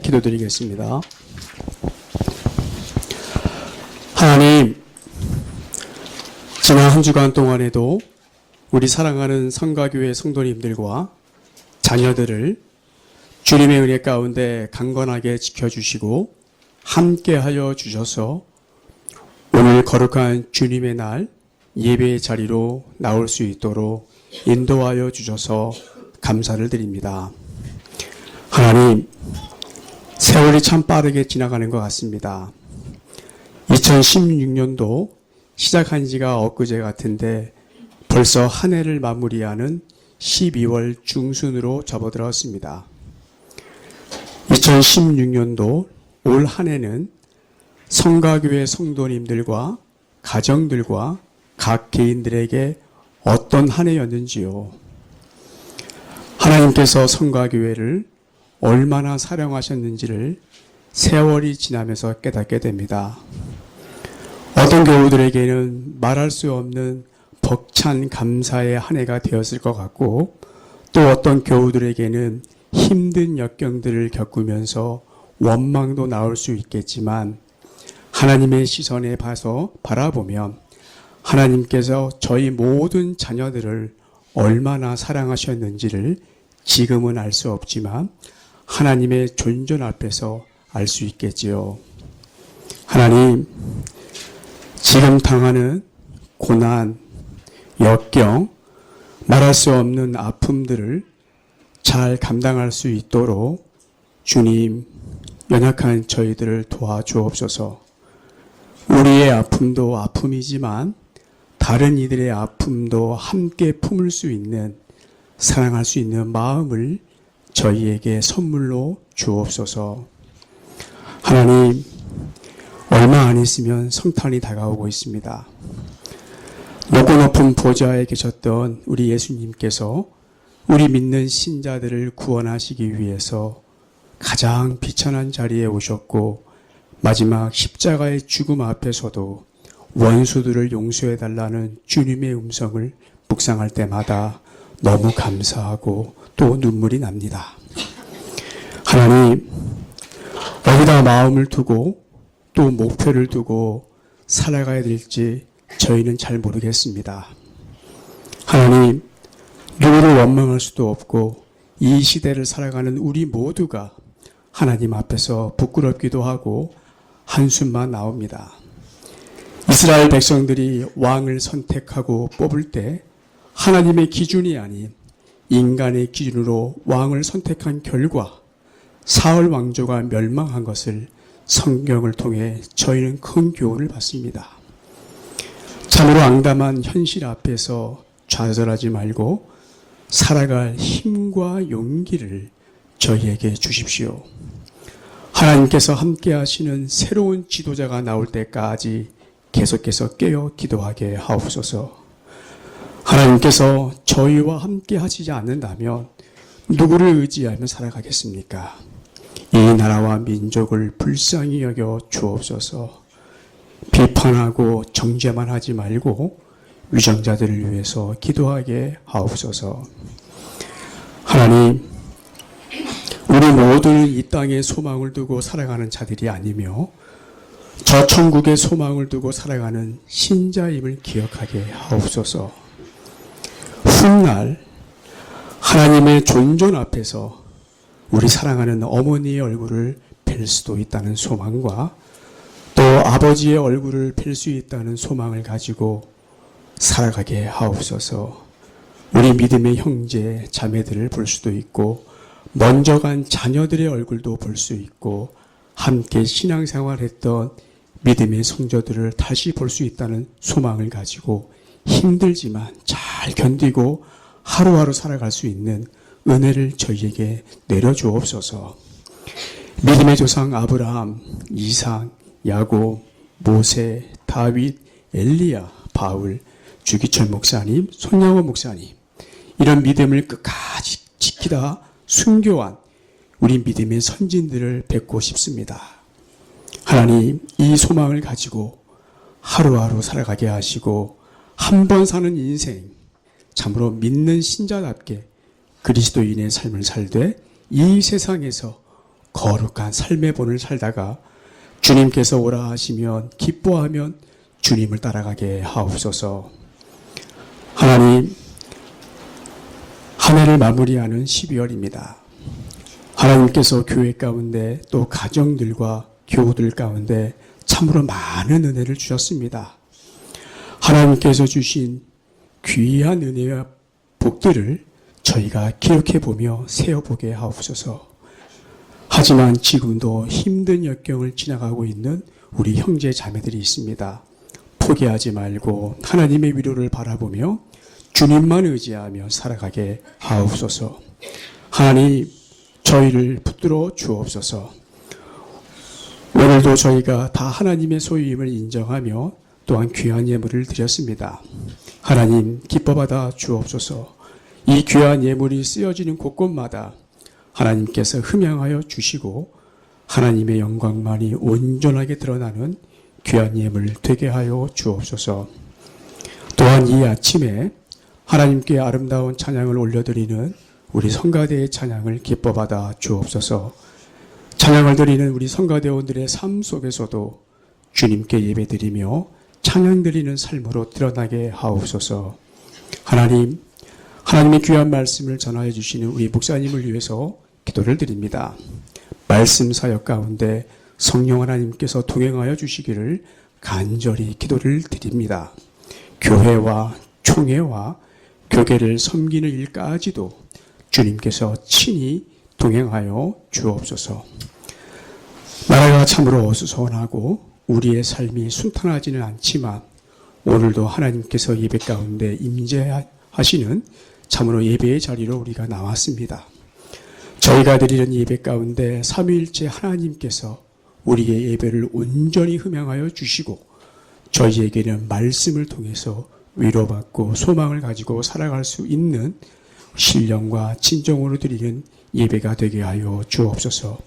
기도드리겠습니다. 하나님, 지난 한 주간 동안에도 우리 사랑하는 성가교회 성도님들과 자녀들을 주님의 은혜 가운데 강건하게 지켜주시고 함께하여 주셔서 오늘 거룩한 주님의 날 예배의 자리로 나올 수 있도록 인도하여 주셔서 감사를 드립니다. 하나님, 세월이 참 빠르게 지나가는 것 같습니다. 2016년도 시작한 지가 엊그제 같은데 벌써 한 해를 마무리하는 12월 중순으로 접어들었습니다. 2016년도 올 한 해는 성가교회 성도님들과 가정들과 각 개인들에게 어떤 한 해였는지요. 하나님께서 성가교회를 얼마나 사랑하셨는지를 세월이 지나면서 깨닫게 됩니다. 어떤 교우들에게는 말할 수 없는 벅찬 감사의 한 해가 되었을 것 같고, 또 어떤 교우들에게는 힘든 역경들을 겪으면서 원망도 나올 수 있겠지만, 하나님의 시선에 봐서 바라보면 하나님께서 저희 모든 자녀들을 얼마나 사랑하셨는지를 지금은 알 수 없지만 하나님의 존전 앞에서 알 수 있겠지요. 하나님, 지금 당하는 고난, 역경, 말할 수 없는 아픔들을 잘 감당할 수 있도록 주님, 연약한 저희들을 도와주옵소서. 우리의 아픔도 아픔이지만 다른 이들의 아픔도 함께 품을 수 있는, 사랑할 수 있는 마음을 저희에게 선물로 주옵소서. 하나님, 얼마 안 있으면 성탄이 다가오고 있습니다. 높고 높은 보좌에 계셨던 우리 예수님께서 우리 믿는 신자들을 구원하시기 위해서 가장 비천한 자리에 오셨고, 마지막 십자가의 죽음 앞에서도 원수들을 용서해달라는 주님의 음성을 묵상할 때마다 너무 감사하고 또 눈물이 납니다. 하나님, 어디다 마음을 두고 또 목표를 두고 살아가야 될지 저희는 잘 모르겠습니다. 하나님, 누구를 원망할 수도 없고 이 시대를 살아가는 우리 모두가 하나님 앞에서 부끄럽기도 하고 한숨만 나옵니다. 이스라엘 백성들이 왕을 선택하고 뽑을 때 하나님의 기준이 아닌 인간의 기준으로 왕을 선택한 결과 사울 왕조가 멸망한 것을 성경을 통해 저희는 큰 교훈을 받습니다. 참으로 앙담한 현실 앞에서 좌절하지 말고 살아갈 힘과 용기를 저희에게 주십시오. 하나님께서 함께 하시는 새로운 지도자가 나올 때까지 계속해서 깨어 기도하게 하옵소서. 하나님께서 저희와 함께 하시지 않는다면 누구를 의지하며 살아가겠습니까? 이 나라와 민족을 불쌍히 여겨 주옵소서. 비판하고 정죄만 하지 말고 위정자들을 위해서 기도하게 하옵소서. 하나님, 우리 모두는 이 땅에 소망을 두고 살아가는 자들이 아니며 저 천국의 소망을 두고 살아가는 신자임을 기억하게 하옵소서. 훗날 하나님의 존전 앞에서 우리 사랑하는 어머니의 얼굴을 뵐 수도 있다는 소망과 또 아버지의 얼굴을 뵐 수 있다는 소망을 가지고 살아가게 하옵소서. 우리 믿음의 형제, 자매들을 볼 수도 있고 먼저 간 자녀들의 얼굴도 볼 수 있고 함께 신앙생활했던 믿음의 성도들을 다시 볼 수 있다는 소망을 가지고 힘들지만 잘 견디고 하루하루 살아갈 수 있는 은혜를 저희에게 내려주옵소서. 믿음의 조상 아브라함, 이삭, 야곱, 모세, 다윗, 엘리야, 바울, 주기철 목사님, 손양호 목사님, 이런 믿음을 끝까지 지키다 순교한 우리 믿음의 선진들을 뵙고 싶습니다. 하나님, 이 소망을 가지고 하루하루 살아가게 하시고 한 번 사는 인생 참으로 믿는 신자답게 그리스도인의 삶을 살되 이 세상에서 거룩한 삶의 본을 살다가 주님께서 오라 하시면 기뻐하면 주님을 따라가게 하옵소서. 하나님, 한 해를 마무리하는 12월입니다. 하나님께서 교회 가운데 또 가정들과 교우들 가운데 참으로 많은 은혜를 주셨습니다. 하나님께서 주신 귀한 은혜와 복들을 저희가 기록해보며 세어보게 하옵소서. 하지만 지금도 힘든 역경을 지나가고 있는 우리 형제 자매들이 있습니다. 포기하지 말고 하나님의 위로를 바라보며 주님만 의지하며 살아가게 하옵소서. 하나님, 저희를 붙들어 주옵소서. 오늘도 저희가 다 하나님의 소유임을 인정하며 또한 귀한 예물을 드렸습니다. 하나님, 기뻐받아 주옵소서. 이 귀한 예물이 쓰여지는 곳곳마다 하나님께서 흠양하여 주시고 하나님의 영광만이 온전하게 드러나는 귀한 예물 되게 하여 주옵소서. 또한 이 아침에 하나님께 아름다운 찬양을 올려드리는 우리 성가대의 찬양을 기뻐받아 주옵소서. 찬양을 드리는 우리 성가대원들의 삶 속에서도 주님께 예배드리며 찬양 드리는 삶으로 드러나게 하옵소서. 하나님, 하나님의 귀한 말씀을 전하여 주시는 우리 목사님을 위해서 기도를 드립니다. 말씀 사역 가운데 성령 하나님께서 동행하여 주시기를 간절히 기도를 드립니다. 교회와 총회와 교계를 섬기는 일까지도 주님께서 친히 동행하여 주옵소서. 나라가 참으로 어수선하고 우리의 삶이 순탄하지는 않지만 오늘도 하나님께서 예배 가운데 임재하시는 참으로 예배의 자리로 우리가 나왔습니다. 저희가 드리는 예배 가운데 삼위일체 하나님께서 우리의 예배를 온전히 흠양하여 주시고 저희에게는 말씀을 통해서 위로받고 소망을 가지고 살아갈 수 있는 신령과 진정으로 드리는 예배가 되게 하여 주옵소서.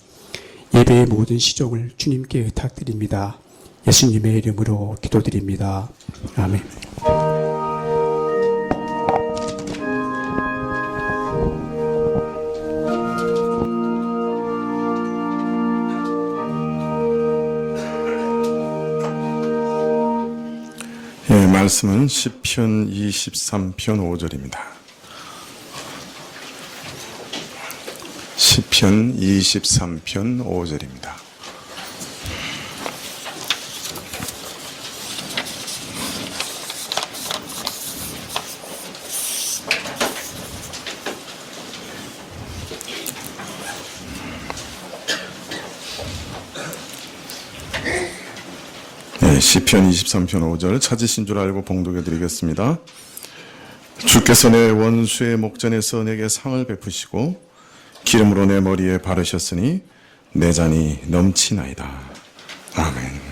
예배의 모든 시종을 주님께 부탁드립니다. 예수님의 이름으로 기도드립니다. 아멘. 말씀은 시편 23편 5절입니다. 시편 23편 5절입니다. 시편 23편 5절 찾으신 줄 알고 봉독해 드리겠습니다. 주께서 내 원수의 목전에서 내게 상을 베푸시고 기름으로 내 머리에 바르셨으니 내 잔이 넘치나이다. 아멘.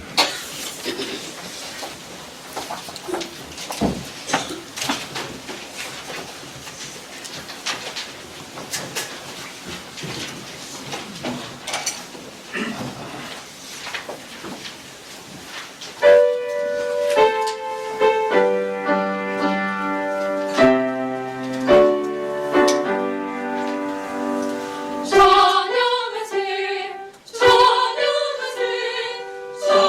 찬양하세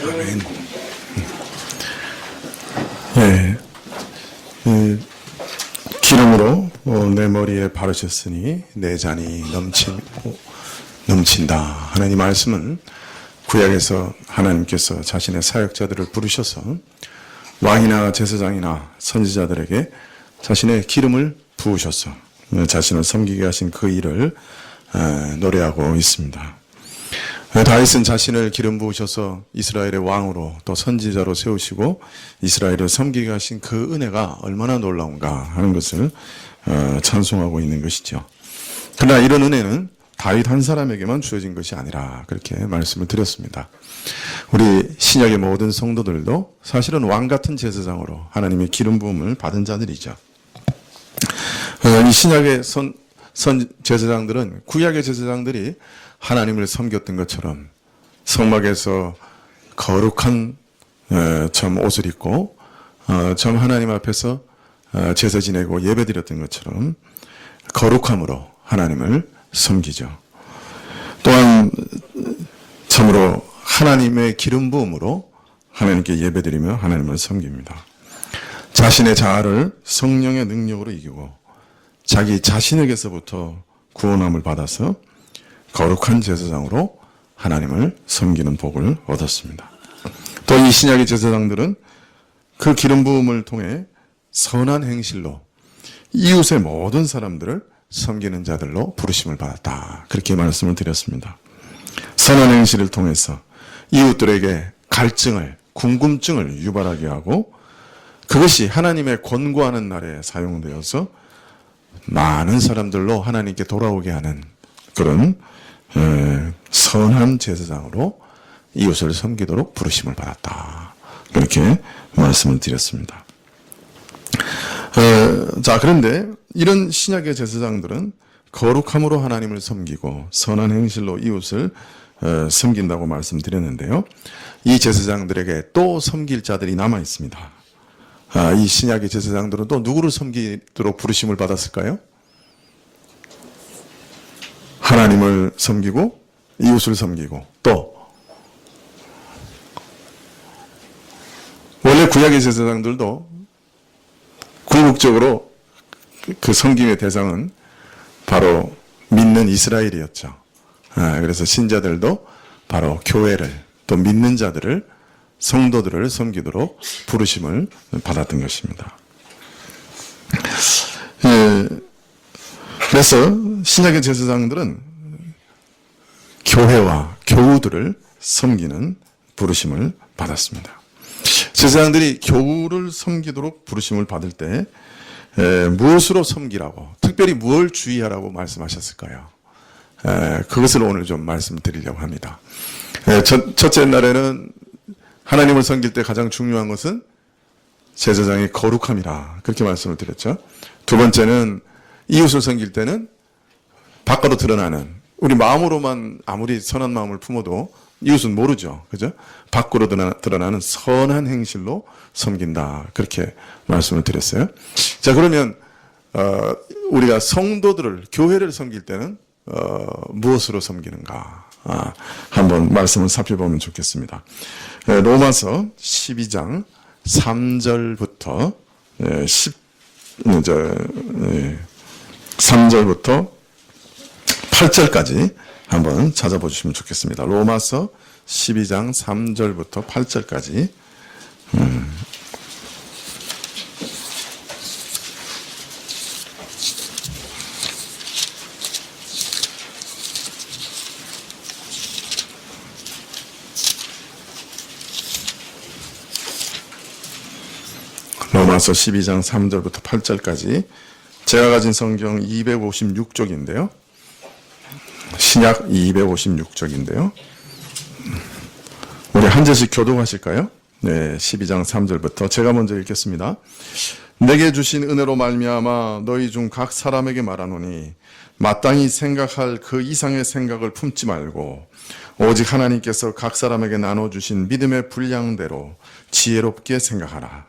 아멘. 예. 기름으로 내 머리에 바르셨으니 내 잔이 넘친다. 하나님 말씀은 구약에서 하나님께서 자신의 사역자들을 부르셔서 왕이나 제사장이나 선지자들에게 자신의 기름을 부으셔서 자신을 섬기게 하신 그 일을 노래하고 있습니다. 다윗은 자신을 기름 부으셔서 이스라엘의 왕으로 또 선지자로 세우시고 이스라엘을 섬기게 하신 그 은혜가 얼마나 놀라운가 하는 것을 찬송하고 있는 것이죠. 그러나 이런 은혜는 다윗 한 사람에게만 주어진 것이 아니라 그렇게 말씀을 드렸습니다. 우리 신약의 모든 성도들도 사실은 왕 같은 제사장으로 하나님의 기름 부음을 받은 자들이죠. 이 신약의 제사장들은 구약의 제사장들이 하나님을 섬겼던 것처럼 성막에서 거룩한 참 옷을 입고 참 하나님 앞에서 제사 지내고 예배드렸던 것처럼 거룩함으로 하나님을 섬기죠. 또한 참으로 하나님의 기름 부음으로 하나님께 예배드리며 하나님을 섬깁니다. 자신의 자아를 성령의 능력으로 이기고 자기 자신에게서부터 구원함을 받아서 거룩한 제사장으로 하나님을 섬기는 복을 얻었습니다. 또 이 신약의 제사장들은 그 기름 부음을 통해 선한 행실로 이웃의 모든 사람들을 섬기는 자들로 부르심을 받았다. 그렇게 말씀을 드렸습니다. 선한 행실을 통해서 이웃들에게 갈증을, 궁금증을 유발하게 하고 그것이 하나님의 권고하는 날에 사용되어서 많은 사람들로 하나님께 돌아오게 하는 그런 선한 제사장으로 이웃을 섬기도록 부르심을 받았다. 그렇게 말씀을 드렸습니다. 자, 그런데 이런 신약의 제사장들은 거룩함으로 하나님을 섬기고 선한 행실로 이웃을 섬긴다고 말씀드렸는데요. 이 제사장들에게 또 섬길 자들이 남아 있습니다. 이 신약의 제사장들은 또 누구를 섬기도록 부르심을 받았을까요? 하나님을 섬기고 이웃을 섬기고 또 원래 구약의 제사장들도 궁극적으로 그 섬김의 대상은 바로 믿는 이스라엘이었죠. 그래서 신자들도 바로 교회를 또 믿는 자들을 성도들을 섬기도록 부르심을 받았던 것입니다. 그래서 신약의 제사장들은 교회와 교우들을 섬기는 부르심을 받았습니다. 제사장들이 교우를 섬기도록 부르심을 받을 때 무엇으로 섬기라고, 특별히 무엇을 주의하라고 말씀하셨을까요? 그것을 오늘 좀 말씀드리려고 합니다. 첫째 날에는 하나님을 섬길 때 가장 중요한 것은 제사장의 거룩함이라 그렇게 말씀을 드렸죠. 두 번째는 이웃을 섬길 때는 밖으로 드러나는, 우리 마음으로만 아무리 선한 마음을 품어도 이웃은 모르죠. 그죠? 밖으로 드러나는 선한 행실로 섬긴다. 그렇게 말씀을 드렸어요. 자, 그러면 우리가 성도들을, 교회를 섬길 때는 무엇으로 섬기는가? 한번 말씀을 살펴보면 좋겠습니다. 로마서 12장 3절부터 3절부터 8절까지 한번 찾아보시면 좋겠습니다. 로마서 12장 3절부터 8절까지. 로마서 12장 3절부터 8절까지. 제가 가진 성경 256쪽인데요. 신약 256쪽인데요. 우리 한 절씩 교독하실까요? 네, 12장 3절부터 제가 먼저 읽겠습니다. 내게 주신 은혜로 말미암아 너희 중 각 사람에게 말하노니 마땅히 생각할 그 이상의 생각을 품지 말고 오직 하나님께서 각 사람에게 나눠주신 믿음의 분량대로 지혜롭게 생각하라.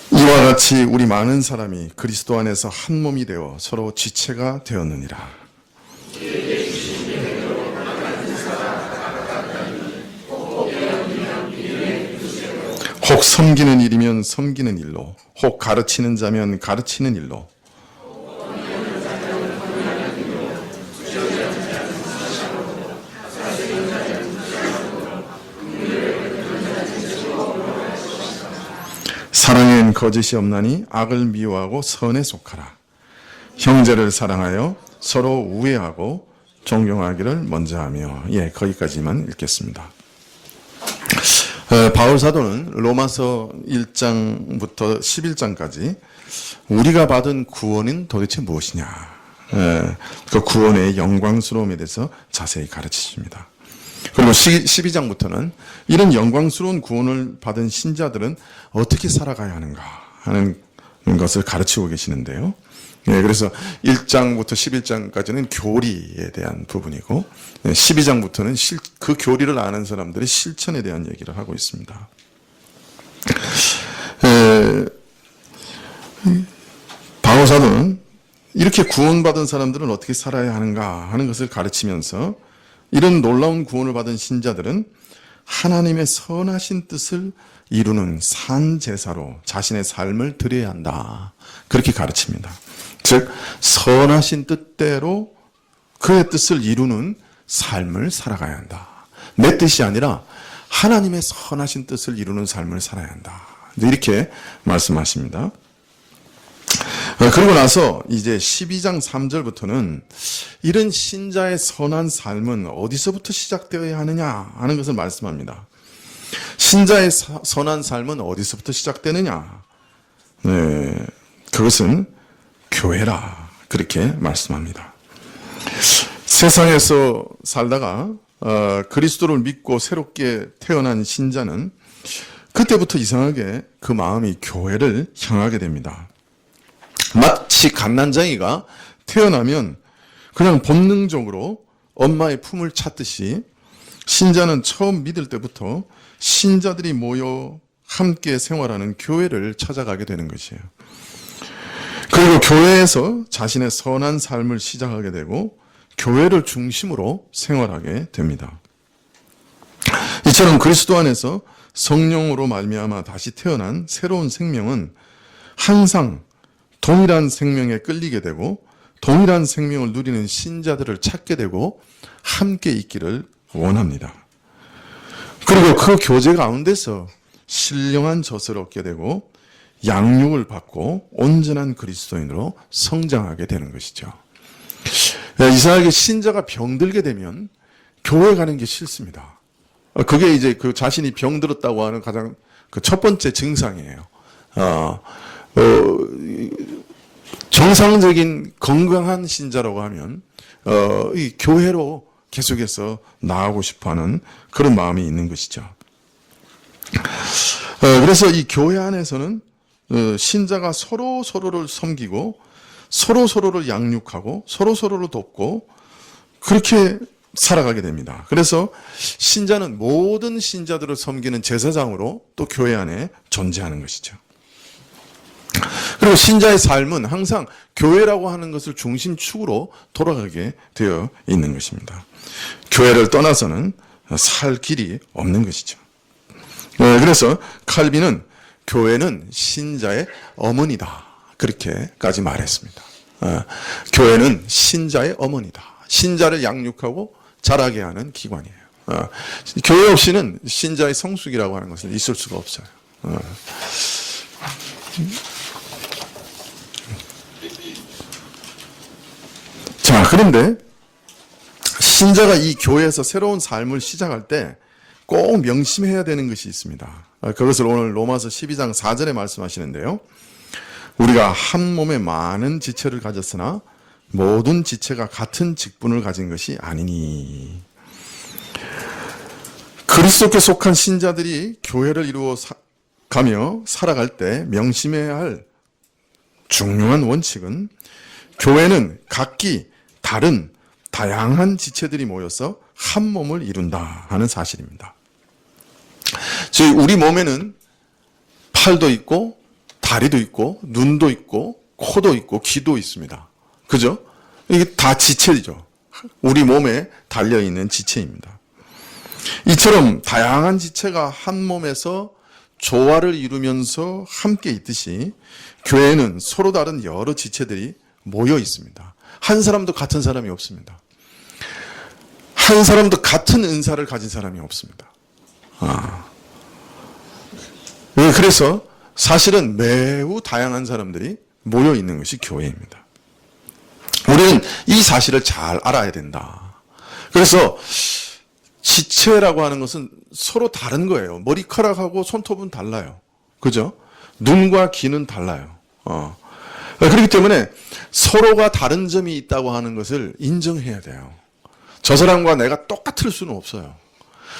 이와 같이 우리 많은 사람이 그리스도 안에서 한 몸이 되어 서로 지체가 되었느니라. 혹 섬기는 일이면 섬기는 일로, 혹 가르치는 자면 가르치는 일로, 사랑엔 거짓이 없나니 악을 미워하고 선에 속하라. 형제를 사랑하여 서로 우애하고 존경하기를 먼저 하며. 예, 거기까지만 읽겠습니다. 바울 사도는 로마서 1장부터 11장까지 우리가 받은 구원은 도대체 무엇이냐, 그 구원의 영광스러움에 대해서 자세히 가르치십니다. 그리고 12장부터는 이런 영광스러운 구원을 받은 신자들은 어떻게 살아가야 하는가 하는 것을 가르치고 계시는데요. 그래서 1장부터 11장까지는 교리에 대한 부분이고 12장부터는 그 교리를 아는 사람들의 실천에 대한 얘기를 하고 있습니다. 바울 사도는 이렇게 구원받은 사람들은 어떻게 살아야 하는가 하는 것을 가르치면서 이런 놀라운 구원을 받은 신자들은 하나님의 선하신 뜻을 이루는 산 제사로 자신의 삶을 드려야 한다, 그렇게 가르칩니다. 즉 선하신 뜻대로 그의 뜻을 이루는 삶을 살아가야 한다. 내 뜻이 아니라 하나님의 선하신 뜻을 이루는 삶을 살아야 한다, 이렇게 말씀하십니다. 그러고 나서 이제 12장 3절부터는 이런 신자의 선한 삶은 어디서부터 시작되어야 하느냐 하는 것을 말씀합니다. 신자의 선한 삶은 어디서부터 시작되느냐? 그것은 교회라, 그렇게 말씀합니다. 세상에서 살다가 그리스도를 믿고 새롭게 태어난 신자는 그때부터 이상하게 그 마음이 교회를 향하게 됩니다. 마치 갓난장이가 태어나면 그냥 본능적으로 엄마의 품을 찾듯이 신자는 처음 믿을 때부터 신자들이 모여 함께 생활하는 교회를 찾아가게 되는 것이에요. 그리고 교회에서 자신의 선한 삶을 시작하게 되고 교회를 중심으로 생활하게 됩니다. 이처럼 그리스도 안에서 성령으로 말미암아 다시 태어난 새로운 생명은 항상 동일한 생명에 끌리게 되고 동일한 생명을 누리는 신자들을 찾게 되고 함께 있기를 원합니다. 그리고 그 교제 가운데서 신령한 젖을 얻게 되고 양육을 받고 온전한 그리스도인으로 성장하게 되는 것이죠. 이상하게 신자가 병들게 되면 교회 가는 게 싫습니다. 그게 이제 그 자신이 병들었다고 하는 가장 그 첫 번째 증상이에요. 정상적인 건강한 신자라고 하면 이 교회로 계속해서 나아가고 싶어하는 그런 마음이 있는 것이죠. 그래서 이 교회 안에서는 신자가 서로를 섬기고 서로를 양육하고 서로를 돕고 그렇게 살아가게 됩니다. 그래서 신자는 모든 신자들을 섬기는 제사장으로 또 교회 안에 존재하는 것이죠. 그리고 신자의 삶은 항상 교회라고 하는 것을 중심축으로 돌아가게 되어 있는 것입니다. 교회를 떠나서는 살 길이 없는 것이죠. 그래서 칼빈은 교회는 신자의 어머니다, 그렇게까지 말했습니다. 교회는 신자의 어머니다. 신자를 양육하고 자라게 하는 기관이에요. 교회 없이는 신자의 성숙이라고 하는 것은 있을 수가 없어요. 자, 그런데 신자가 이 교회에서 새로운 삶을 시작할 때 꼭 명심해야 되는 것이 있습니다. 그것을 오늘 로마서 12장 4절에 말씀하시는데요. 우리가 한 몸에 많은 지체를 가졌으나 모든 지체가 같은 직분을 가진 것이 아니니. 그리스도께 속한 신자들이 교회를 이루어 가며 살아갈 때 명심해야 할 중요한 원칙은 교회는 각기 다른 다양한 지체들이 모여서 한 몸을 이룬다 하는 사실입니다. 즉 우리 몸에는 팔도 있고 다리도 있고, 눈도 있고, 코도 있고, 귀도 있습니다. 그죠? 이게 다 지체죠. 우리 몸에 달려있는 지체입니다. 이처럼 다양한 지체가 한 몸에서 조화를 이루면서 함께 있듯이 교회는 서로 다른 여러 지체들이 모여 있습니다. 한 사람도 같은 사람이 없습니다. 한 사람도 같은 은사를 가진 사람이 없습니다. 그래서 사실은 매우 다양한 사람들이 모여 있는 것이 교회입니다. 우리는 이 사실을 잘 알아야 된다. 그래서 지체라고 하는 것은 서로 다른 거예요. 머리카락하고 손톱은 달라요. 그죠? 눈과 귀는 달라요. 그렇기 때문에 서로가 다른 점이 있다고 하는 것을 인정해야 돼요. 저 사람과 내가 똑같을 수는 없어요.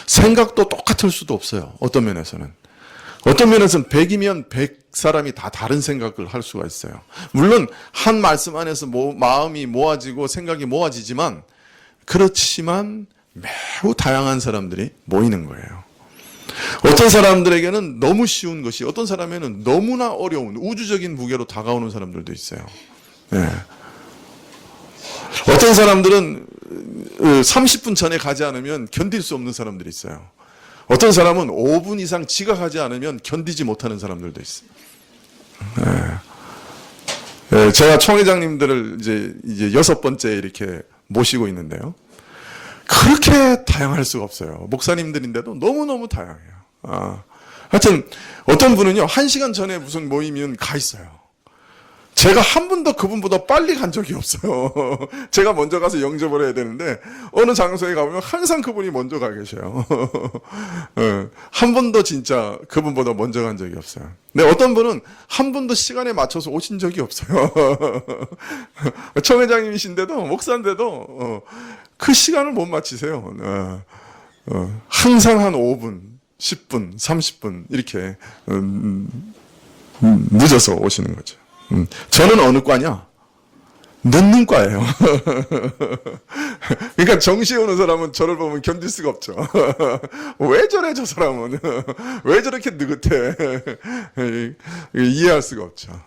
생각도 똑같을 수도 없어요. 어떤 면에서는. 어떤 면에서는 100이면 100사람이 다 다른 생각을 할 수가 있어요. 물론 한 말씀 안에서 마음이 모아지고 생각이 모아지지만 그렇지만 매우 다양한 사람들이 모이는 거예요. 어떤 사람들에게는 너무 쉬운 것이 어떤 사람에는 너무나 어려운 우주적인 무게로 다가오는 사람들도 있어요. 네. 어떤 사람들은 30분 전에 가지 않으면 견딜 수 없는 사람들이 있어요. 어떤 사람은 5분 이상 지각하지 않으면 견디지 못하는 사람들도 있어요. 네. 제가 총회장님들을 이제 6번째 이렇게 모시고 있는데요. 그렇게 다양할 수가 없어요. 목사님들인데도 너무너무 다양해요. 하여튼 어떤 분은요 1시간 전에 무슨 모이면 가 있어요. 제가 한 번도 그분보다 빨리 간 적이 없어요. 제가 먼저 가서 영접을 해야 되는데 어느 장소에 가보면 항상 그분이 먼저 가 계셔요. 한 번도 진짜 그분보다 먼저 간 적이 없어요. 근데 어떤 분은 한 번도 시간에 맞춰서 오신 적이 없어요. 총회장님이신데도 목사인데도 그 시간을 못 맞추세요. 항상 한 5분, 10분, 30분 이렇게 늦어서 오시는 거죠. 저는 어느 과냐? 늦는 과예요. 그러니까 정시에 오는 사람은 저를 보면 견딜 수가 없죠. 왜 저래 저 사람은? 왜 저렇게 느긋해? 이해할 수가 없죠.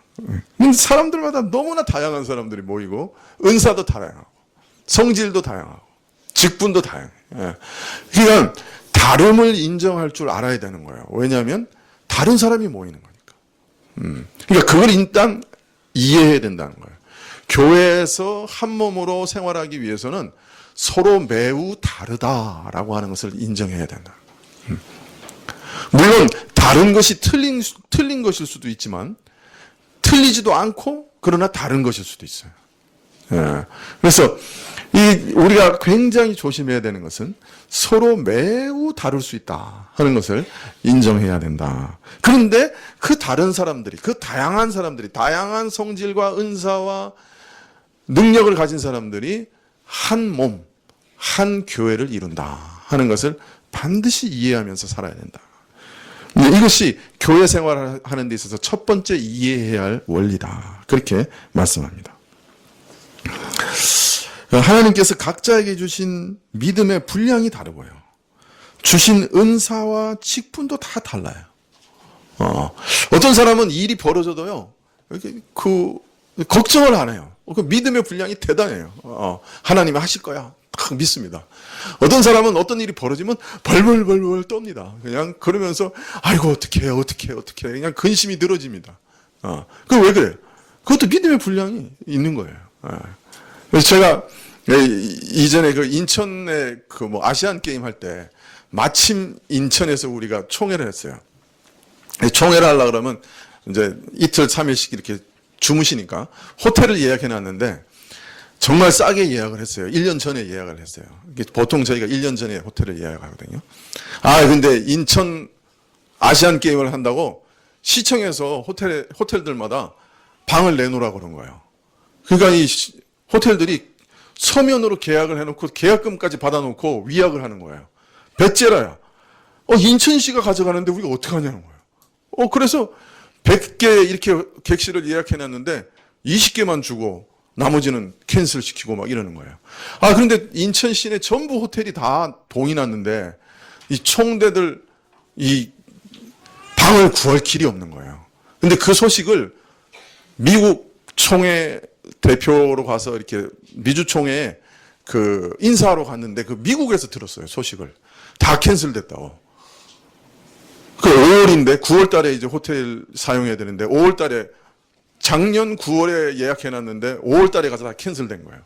사람들마다 너무나 다양한 사람들이 모이고 은사도 다양하고 성질도 다양하고 직분도 다양해요. 그러니까 다름을 인정할 줄 알아야 되는 거예요. 왜냐하면 다른 사람이 모이는 거니까. 그러니까 그걸 일단 이해해야 된다는 거예요. 교회에서 한 몸으로 생활하기 위해서는 서로 매우 다르다라고 하는 것을 인정해야 된다. 물론 다른 것이 틀린 것일 수도 있지만 틀리지도 않고 그러나 다른 것일 수도 있어요. 그래서 우리가 굉장히 조심해야 되는 것은 서로 매우 다를 수 있다 하는 것을 인정해야 된다. 그런데 그 다른 사람들이, 그 다양한 사람들이, 다양한 성질과 은사와 능력을 가진 사람들이 한 몸, 한 교회를 이룬다 하는 것을 반드시 이해하면서 살아야 된다. 이것이 교회 생활을 하는 데 있어서 첫 번째 이해해야 할 원리다. 그렇게 말씀합니다. 하나님께서 각자에게 주신 믿음의 분량이 다르고요. 주신 은사와 직분도 다 달라요. 어떤 사람은 일이 벌어져도요, 이렇게 걱정을 안 해요. 그 믿음의 분량이 대단해요. 하나님이 하실 거야. 딱 믿습니다. 어떤 사람은 어떤 일이 벌어지면 벌벌벌벌 떱니다. 그냥 그러면서 아이고 어떡해 그냥 근심이 늘어집니다. 그 왜 그래요? 그것도 믿음의 분량이 있는 거예요. 그래서 제가 이전에 그 인천에 아시안 게임 할 때 마침 인천에서 우리가 총회를 했어요. 총회를 하려고 그러면 이제 이틀 3일씩 이렇게 주무시니까 호텔을 예약해 놨는데 정말 싸게 예약을 했어요. 1년 전에 예약을 했어요. 보통 저희가 1년 전에 호텔을 예약하거든요. 근데 인천 아시안 게임을 한다고 시청에서 호텔들마다 방을 내놓으라고 그런 거예요. 그러니까 이 호텔들이 서면으로 계약을 해놓고 계약금까지 받아놓고 위약을 하는 거예요. 배째라야. 인천시가 가져가는데 우리가 어떻게 하냐는 거예요. 그래서 100개 이렇게 객실을 예약해놨는데 20개만 주고 나머지는 캔슬 시키고 막 이러는 거예요. 그런데 인천 시내 전부 호텔이 다 동이 났는데 이 총대들 이 방을 구할 길이 없는 거예요. 근데 그 소식을 미국 총회 대표로 가서 이렇게 미주총회에 그 인사하러 갔는데 그 미국에서 들었어요, 소식을. 다 캔슬됐다고. 그 5월인데 9월 달에 이제 호텔 사용해야 되는데 5월 달에 작년 9월에 예약해놨는데 5월 달에 가서 다 캔슬된 거예요.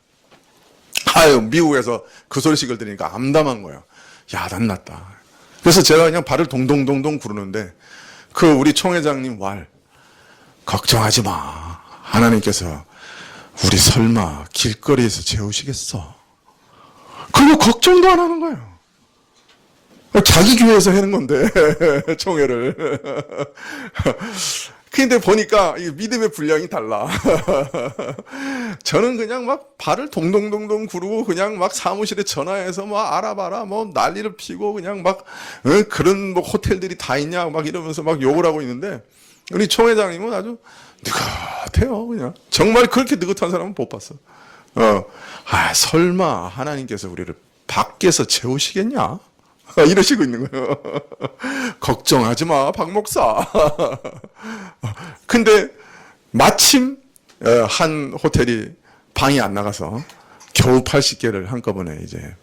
아유, 미국에서 그 소식을 들으니까 암담한 거예요. 야단났다. 그래서 제가 그냥 발을 동동동동 구르는데 그 우리 총회장님 왈, 걱정하지 마. 하나님께서 우리 설마 길거리에서 재우시겠어? 그거 걱정도 안 하는 거예요. 자기 교회에서 하는 건데 총회를. 근데 보니까 이 믿음의 분량이 달라. 저는 그냥 막 발을 동동동동 구르고 그냥 막 사무실에 전화해서 막 알아봐라 뭐 난리를 피고 그냥 막 그런 뭐 호텔들이 다 있냐 막 이러면서 막 욕을 하고 있는데 우리 총회장님은 아주 느긋해요. 그냥 정말 그렇게 느긋한 사람은 못 봤어. 설마 하나님께서 우리를 밖에서 재우시겠냐? 이러시고 있는 거예요. 걱정하지 마, 박 목사. 근데 마침 한 호텔이 방이 안 나가서 겨우 80개를 한꺼번에 이제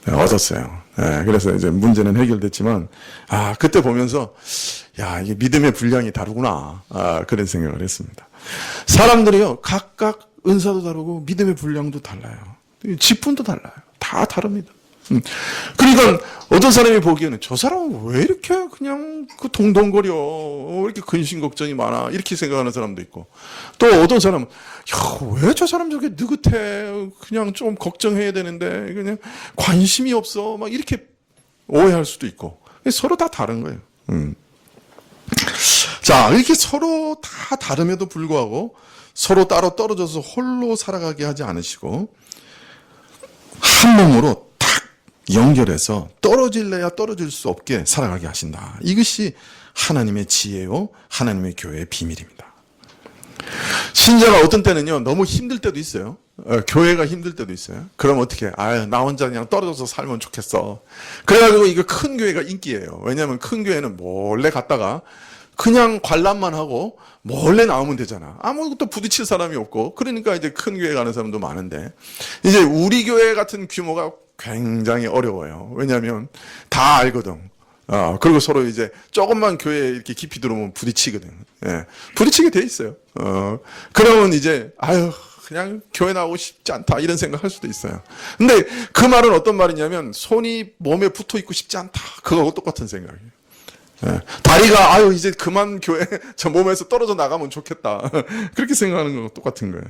얻었어요. 그래서 이제 문제는 해결됐지만, 그때 보면서, 야, 이게 믿음의 분량이 다르구나. 그런 생각을 했습니다. 사람들이요, 각각 은사도 다르고 믿음의 분량도 달라요. 직분도 달라요. 다 다릅니다. 그러니까 어떤 사람이 보기에는 저 사람은 왜 이렇게 그냥 그 동동거려, 왜 이렇게 근심 걱정이 많아, 이렇게 생각하는 사람도 있고, 또 어떤 사람은 왜 저 사람 저렇게 느긋해, 그냥 좀 걱정해야 되는데 그냥 관심이 없어, 막 이렇게 오해할 수도 있고, 서로 다 다른 거예요. 자, 이렇게 서로 다 다름에도 불구하고 서로 따로 떨어져서 홀로 살아가게 하지 않으시고 한 몸으로 연결해서 떨어질래야 떨어질 수 없게 살아가게 하신다. 이것이 하나님의 지혜요, 하나님의 교회의 비밀입니다. 신자가 어떤 때는요, 너무 힘들 때도 있어요. 교회가 힘들 때도 있어요. 그럼 어떻게? 나 혼자 그냥 떨어져서 살면 좋겠어. 그래가지고 이거 큰 교회가 인기예요. 왜냐하면 큰 교회는 몰래 갔다가 그냥 관람만 하고 몰래 나오면 되잖아. 아무것도 부딪힐 사람이 없고. 그러니까 이제 큰 교회 가는 사람도 많은데, 이제 우리 교회 같은 규모가 굉장히 어려워요. 왜냐하면 다 알거든. 그리고 서로 이제 조금만 교회에 이렇게 깊이 들어오면 부딪히거든. 부딪히게 돼 있어요. 그러면 이제 그냥 교회 나오고 싶지 않다 이런 생각할 수도 있어요. 근데 그 말은 어떤 말이냐면 손이 몸에 붙어 있고 싶지 않다. 그거하고 똑같은 생각이에요. 다리가 이제 그만 교회 저 몸에서 떨어져 나가면 좋겠다. 그렇게 생각하는 거랑 똑같은 거예요.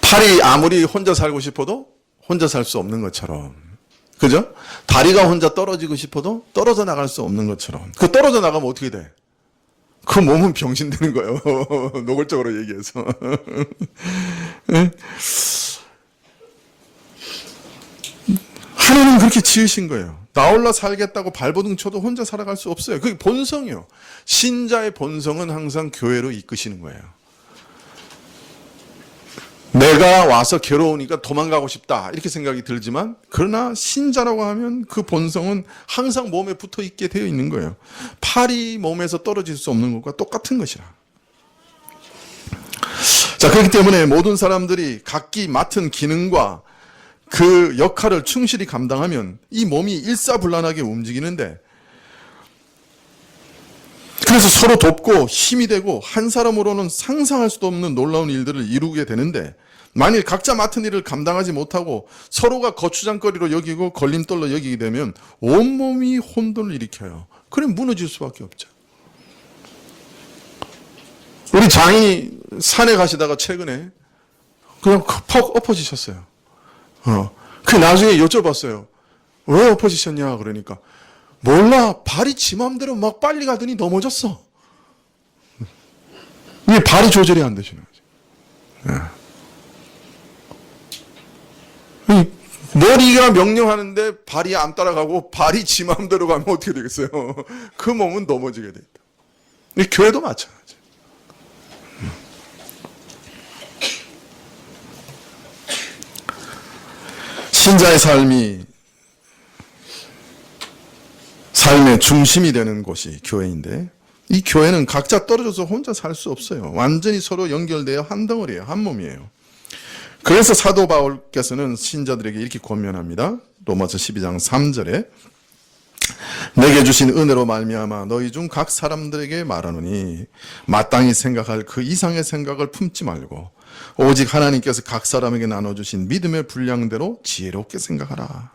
팔이 아무리 혼자 살고 싶어도 혼자 살 수 없는 것처럼, 그죠? 다리가 혼자 떨어지고 싶어도 떨어져 나갈 수 없는 것처럼, 그 떨어져 나가면 어떻게 돼? 그 몸은 병신되는 거예요. 노골적으로 얘기해서. 하나님은 그렇게 지으신 거예요. 나 홀라 살겠다고 발버둥 쳐도 혼자 살아갈 수 없어요. 그게 본성이에요. 신자의 본성은 항상 교회로 이끄시는 거예요. 내가 와서 괴로우니까 도망가고 싶다 이렇게 생각이 들지만, 그러나 신자라고 하면 그 본성은 항상 몸에 붙어 있게 되어 있는 거예요. 팔이 몸에서 떨어질 수 없는 것과 똑같은 것이라. 자, 그렇기 때문에 모든 사람들이 각기 맡은 기능과 그 역할을 충실히 감당하면 이 몸이 일사불란하게 움직이는데, 그래서 서로 돕고 힘이 되고 한 사람으로는 상상할 수도 없는 놀라운 일들을 이루게 되는데, 만일 각자 맡은 일을 감당하지 못하고 서로가 거추장거리로 여기고 걸림돌로 여기게 되면 온몸이 혼돈을 일으켜요. 그래 무너질 수밖에 없죠. 우리 장인이 산에 가시다가 최근에 그냥 퍽 엎어지셨어요. 그 나중에 여쭤봤어요. 왜 엎어지셨냐 그러니까 몰라, 발이 지 맘대로 막 빨리 가더니 넘어졌어. 이게 발이 조절이 안 되시는 거죠. 머리가 명령하는데 발이 안 따라가고 발이 지 맘대로 가면 어떻게 되겠어요? 그 몸은 넘어지게 돼 있다. 교회도 마찬가지. 신자의 삶의 중심이 되는 곳이 교회인데, 이 교회는 각자 떨어져서 혼자 살 수 없어요. 완전히 서로 연결되어 한 덩어리예요. 한 몸이에요. 그래서 사도 바울께서는 신자들에게 이렇게 권면합니다. 로마서 12장 3절에 내게 주신 은혜로 말미암아 너희 중 각 사람들에게 말하노니 마땅히 생각할 그 이상의 생각을 품지 말고 오직 하나님께서 각 사람에게 나눠주신 믿음의 분량대로 지혜롭게 생각하라.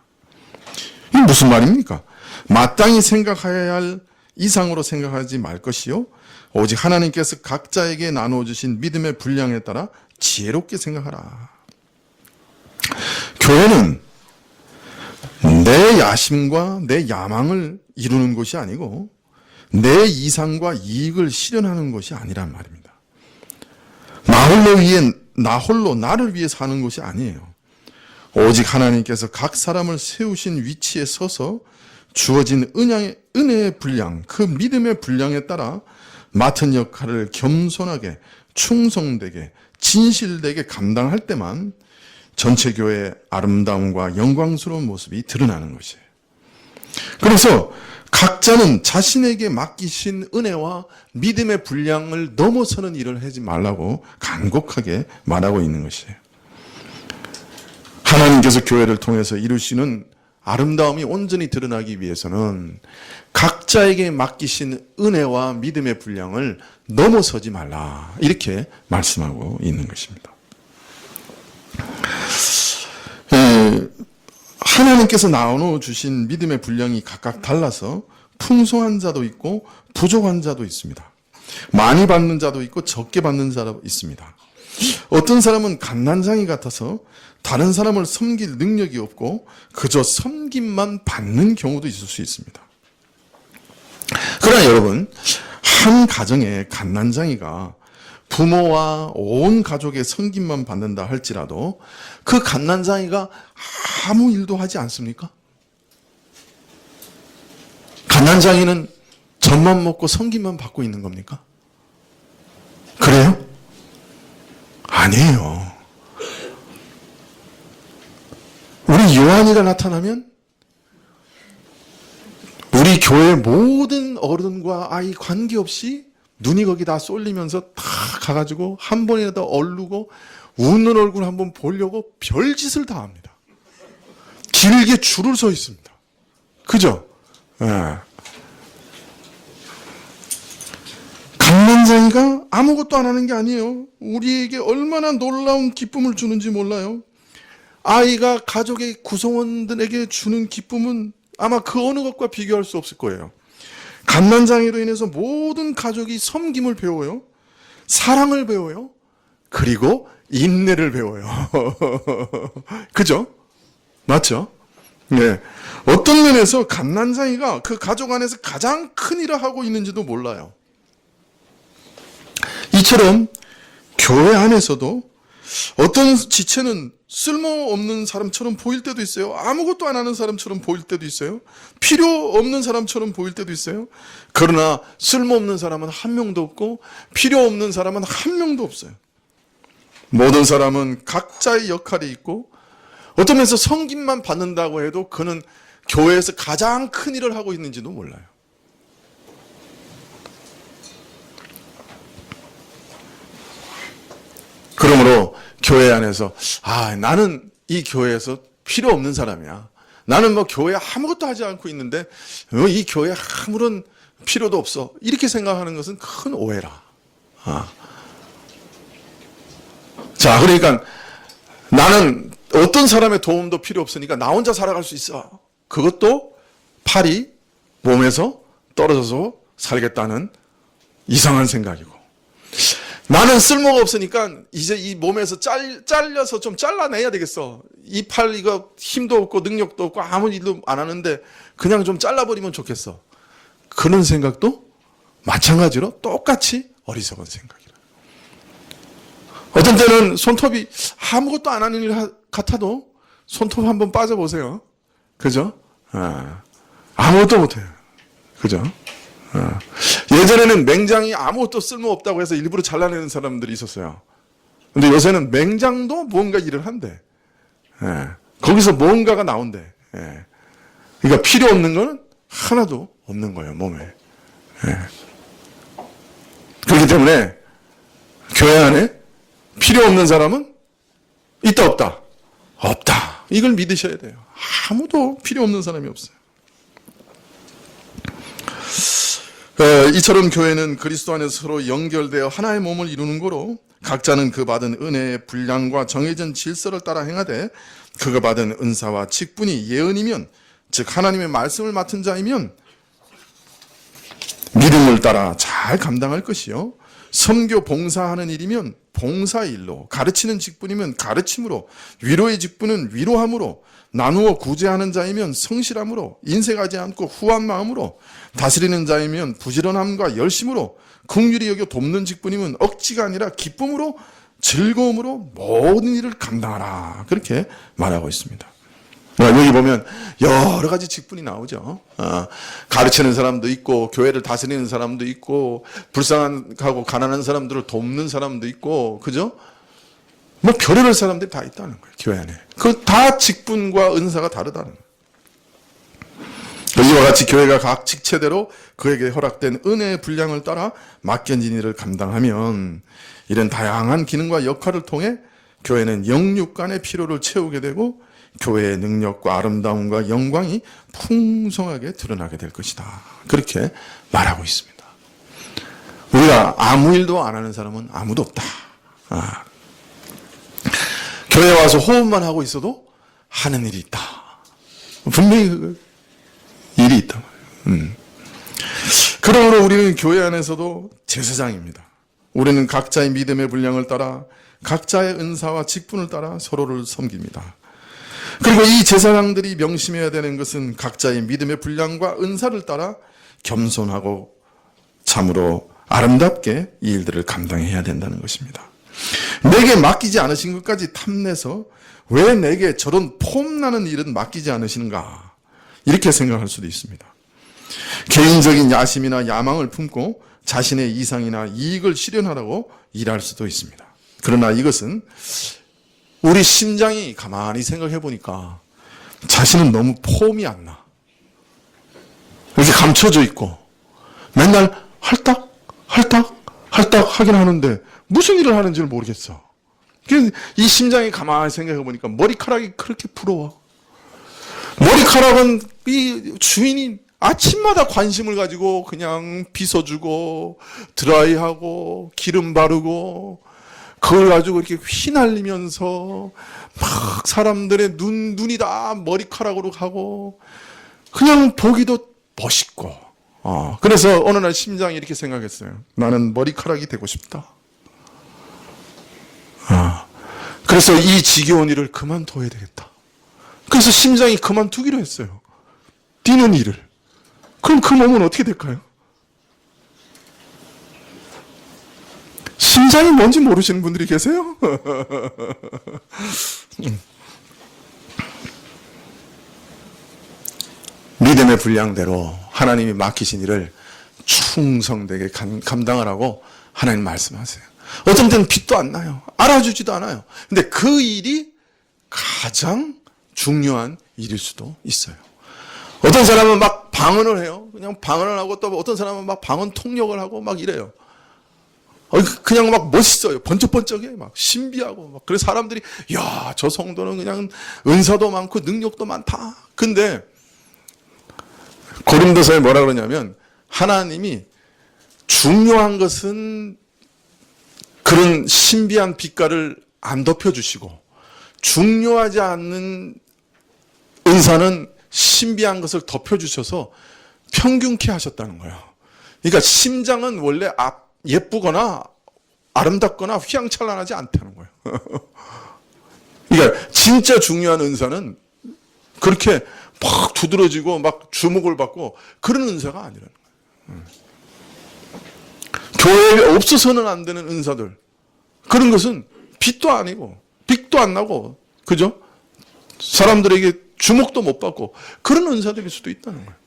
이게 무슨 말입니까? 마땅히 생각해야 할 이상으로 생각하지 말 것이요 오직 하나님께서 각자에게 나눠주신 믿음의 분량에 따라 지혜롭게 생각하라. 교회는 내 야심과 내 야망을 이루는 것이 아니고 내 이상과 이익을 실현하는 것이 아니란 말입니다. 나 홀로 나를 위해 사는 것이 아니에요. 오직 하나님께서 각 사람을 세우신 위치에 서서 주어진 은혜의 분량, 그 믿음의 분량에 따라 맡은 역할을 겸손하게, 충성되게, 진실되게 감당할 때만 전체 교회의 아름다움과 영광스러운 모습이 드러나는 것이에요. 그래서 각자는 자신에게 맡기신 은혜와 믿음의 분량을 넘어서는 일을 하지 말라고 간곡하게 말하고 있는 것이에요. 하나님께서 교회를 통해서 이루시는 아름다움이 온전히 드러나기 위해서는 각자에게 맡기신 은혜와 믿음의 분량을 넘어서지 말라. 이렇게 말씀하고 있는 것입니다. 하나님께서 나눠 주신 믿음의 분량이 각각 달라서 풍성한 자도 있고 부족한 자도 있습니다. 많이 받는 자도 있고 적게 받는 자도 있습니다. 어떤 사람은 갓난장이 같아서 다른 사람을 섬길 능력이 없고 그저 섬김만 받는 경우도 있을 수 있습니다. 그러나 여러분, 한 가정에 갓난장이가 부모와 온 가족의 섬김만 받는다 할지라도 그 갓난장이가 아무 일도 하지 않습니까? 갓난장이는 젖만 먹고 섬김만 받고 있는 겁니까? 그래요? 아니에요. 우리 요한이가 나타나면 우리 교회 모든 어른과 아이 관계없이 눈이 거기다 쏠리면서 다 가가지고 한 번이라도 얼르고 웃는 얼굴 한번 보려고 별짓을 다 합니다. 길게 줄을 서 있습니다. 그죠? 예. 갓난장이가 아무것도 안 하는 게 아니에요. 우리에게 얼마나 놀라운 기쁨을 주는지 몰라요. 아이가 가족의 구성원들에게 주는 기쁨은 아마 그 어느 것과 비교할 수 없을 거예요. 갓난장이로 인해서 모든 가족이 섬김을 배워요. 사랑을 배워요. 그리고 인내를 배워요. 그죠? 맞죠? 네. 어떤 면에서 갓난장이가 그 가족 안에서 가장 큰 일을 하고 있는지도 몰라요. 이처럼 교회 안에서도 어떤 지체는 쓸모없는 사람처럼 보일 때도 있어요. 아무것도 안 하는 사람처럼 보일 때도 있어요. 필요 없는 사람처럼 보일 때도 있어요. 그러나 쓸모없는 사람은 한 명도 없고 필요 없는 사람은 한 명도 없어요. 모든 사람은 각자의 역할이 있고 어떤 면에서 섬김만 받는다고 해도 그는 교회에서 가장 큰 일을 하고 있는지도 몰라요. 그러므로 교회 안에서 나는 이 교회에서 필요 없는 사람이야. 나는 뭐 교회에 아무것도 하지 않고 있는데 이 교회에 아무런 필요도 없어. 이렇게 생각하는 것은 큰 오해라. 자, 그러니까 나는 어떤 사람의 도움도 필요 없으니까 나 혼자 살아갈 수 있어. 그것도 팔이 몸에서 떨어져서 살겠다는 이상한 생각이고, 나는 쓸모가 없으니까 이제 이 몸에서 잘려서 좀 잘라내야 되겠어. 이 팔 이거 힘도 없고 능력도 없고 아무 일도 안 하는데 그냥 좀 잘라버리면 좋겠어. 그런 생각도 마찬가지로 똑같이 어리석은 생각이라. 어떤 때는 손톱이 아무것도 안 하는 일 같아도 손톱 한번 빠져보세요. 그죠? 아무것도 못해요. 그죠? 예전에는 맹장이 아무것도 쓸모없다고 해서 일부러 잘라내는 사람들이 있었어요. 근데 요새는 맹장도 뭔가 일을 한대. 거기서 뭔가가 나온대. 그러니까 필요 없는 거는 하나도 없는 거예요, 몸에. 예. 그렇기 때문에 교회 안에 필요 없는 사람은 있다 없다? 없다. 이걸 믿으셔야 돼요. 아무도 필요 없는 사람이 없어요. 이처럼 교회는 그리스도 안에서 서로 연결되어 하나의 몸을 이루는 거로 각자는 그 받은 은혜의 분량과 정해진 질서를 따라 행하되 그가 받은 은사와 직분이 예언이면 즉 하나님의 말씀을 맡은 자이면 믿음을 따라 잘 감당할 것이요 선교 봉사하는 일이면 봉사일로 가르치는 직분이면 가르침으로 위로의 직분은 위로함으로 나누어 구제하는 자이면 성실함으로 인색하지 않고 후한 마음으로 다스리는 자이면 부지런함과 열심으로 긍휼히 여겨 돕는 직분이면 억지가 아니라 기쁨으로 즐거움으로 모든 일을 감당하라 그렇게 말하고 있습니다. 여기 보면 여러 가지 직분이 나오죠. 가르치는 사람도 있고 교회를 다스리는 사람도 있고 불쌍하고 가난한 사람들을 돕는 사람도 있고 그죠? 뭐 별의별 사람들이 다 있다는 거예요. 교회 안에. 그 다 직분과 은사가 다르다는 거예요. 이와 같이 교회가 각 직체대로 그에게 허락된 은혜의 분량을 따라 맡겨진 일을 감당하면 이런 다양한 기능과 역할을 통해 교회는 영육 간의 필요를 채우게 되고 교회의 능력과 아름다움과 영광이 풍성하게 드러나게 될 것이다. 그렇게 말하고 있습니다. 우리가 아무 일도 안 하는 사람은 아무도 없다. 교회에 와서 호흡만 하고 있어도 하는 일이 있다. 분명히 일이 있다. 그러므로 우리는 교회 안에서도 제사장입니다. 우리는 각자의 믿음의 분량을 따라 각자의 은사와 직분을 따라 서로를 섬깁니다. 그리고 이 제사장들이 명심해야 되는 것은 각자의 믿음의 분량과 은사를 따라 겸손하고 참으로 아름답게 이 일들을 감당해야 된다는 것입니다. 내게 맡기지 않으신 것까지 탐내서 왜 내게 저런 폼나는 일은 맡기지 않으시는가 이렇게 생각할 수도 있습니다. 개인적인 야심이나 야망을 품고 자신의 이상이나 이익을 실현하라고 일할 수도 있습니다. 그러나 이것은 우리 심장이 가만히 생각해 보니까 자신은 너무 폼이 안 나. 이렇게 감춰져 있고 맨날 할딱 하긴 하는데 무슨 일을 하는지를 모르겠어. 이 심장이 가만히 생각해 보니까 머리카락이 그렇게 부러워. 머리카락은 이 주인이 아침마다 관심을 가지고 그냥 빗어주고 드라이하고 기름 바르고 그걸 가지고 이렇게 휘날리면서 막 사람들의 눈이 다 머리카락으로 가고 그냥 보기도 멋있고 그래서 어느 날 심장이 이렇게 생각했어요. 나는 머리카락이 되고 싶다. 그래서 이 지겨운 일을 그만둬야 되겠다. 그래서 심장이 그만두기로 했어요. 뛰는 일을. 그럼 그 몸은 어떻게 될까요? 심장이 뭔지 모르시는 분들이 계세요? 믿음의 분량대로 하나님이 맡기신 일을 충성되게 감당하라고 하나님 말씀하세요. 어떤 때는 빛도 안 나요. 알아주지도 않아요. 근데 그 일이 가장 중요한 일일 수도 있어요. 어떤 사람은 막 방언을 해요. 그냥 방언을 하고 또 어떤 사람은 막 방언 통역을 하고 막 이래요. 그냥 막 멋있어요. 번쩍번쩍해. 막 신비하고. 막 그래서 사람들이, 야, 저 성도는 그냥 은사도 많고 능력도 많다. 근데, 고린도서에 뭐라 그러냐면, 하나님이 중요한 것은 그런 신비한 빛깔을 안 덮여주시고, 중요하지 않는 은사는 신비한 것을 덮여주셔서 평균케 하셨다는 거예요. 그러니까 심장은 원래 예쁘거나 아름답거나 휘황찬란하지 않다는 거예요. 그러니까 진짜 중요한 은사는 그렇게 막 두드러지고 막 주목을 받고 그런 은사가 아니라는 거예요. 교회에 없어서는 안 되는 은사들. 그런 것은 빛도 아니고 빛도 안 나고 그죠? 사람들에게 주목도 못 받고 그런 은사들일 수도 있다는 거예요.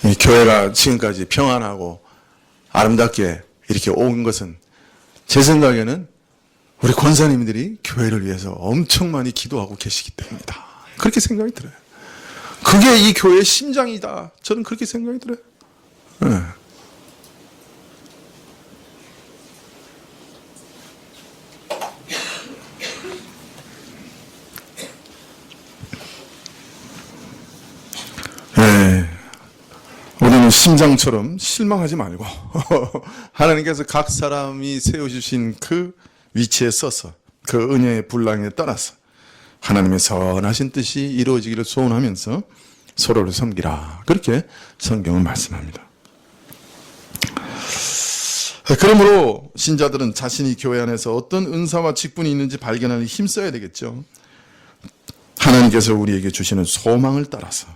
이 교회가 지금까지 평안하고 아름답게 이렇게 온 것은 제 생각에는 우리 권사님들이 교회를 위해서 엄청 많이 기도하고 계시기 때문이다. 그렇게 생각이 들어요. 그게 이 교회의 심장이다. 저는 그렇게 생각이 들어요. 네. 네. 우리는 심장처럼 실망하지 말고 하나님께서 각 사람이 세워주신 그 위치에 서서 그 은혜의 분량에 따라서 하나님의 선하신 뜻이 이루어지기를 소원하면서 서로를 섬기라. 그렇게 성경은 말씀합니다. 그러므로 신자들은 자신이 교회 안에서 어떤 은사와 직분이 있는지 발견하는 힘써야 되겠죠. 하나님께서 우리에게 주시는 소망을 따라서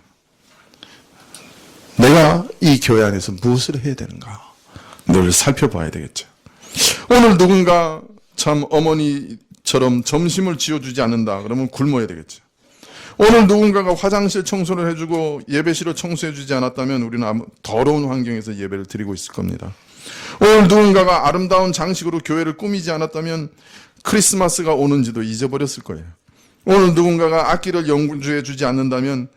내가 이 교회 안에서 무엇을 해야 되는가 늘 살펴봐야 되겠죠. 오늘 누군가 참 어머니처럼 점심을 지어주지 않는다 그러면 굶어야 되겠죠. 오늘 누군가가 화장실 청소를 해주고 예배실을 청소해주지 않았다면 우리는 더러운 환경에서 예배를 드리고 있을 겁니다. 오늘 누군가가 아름다운 장식으로 교회를 꾸미지 않았다면 크리스마스가 오는지도 잊어버렸을 거예요. 오늘 누군가가 악기를 연주해주지 않는다면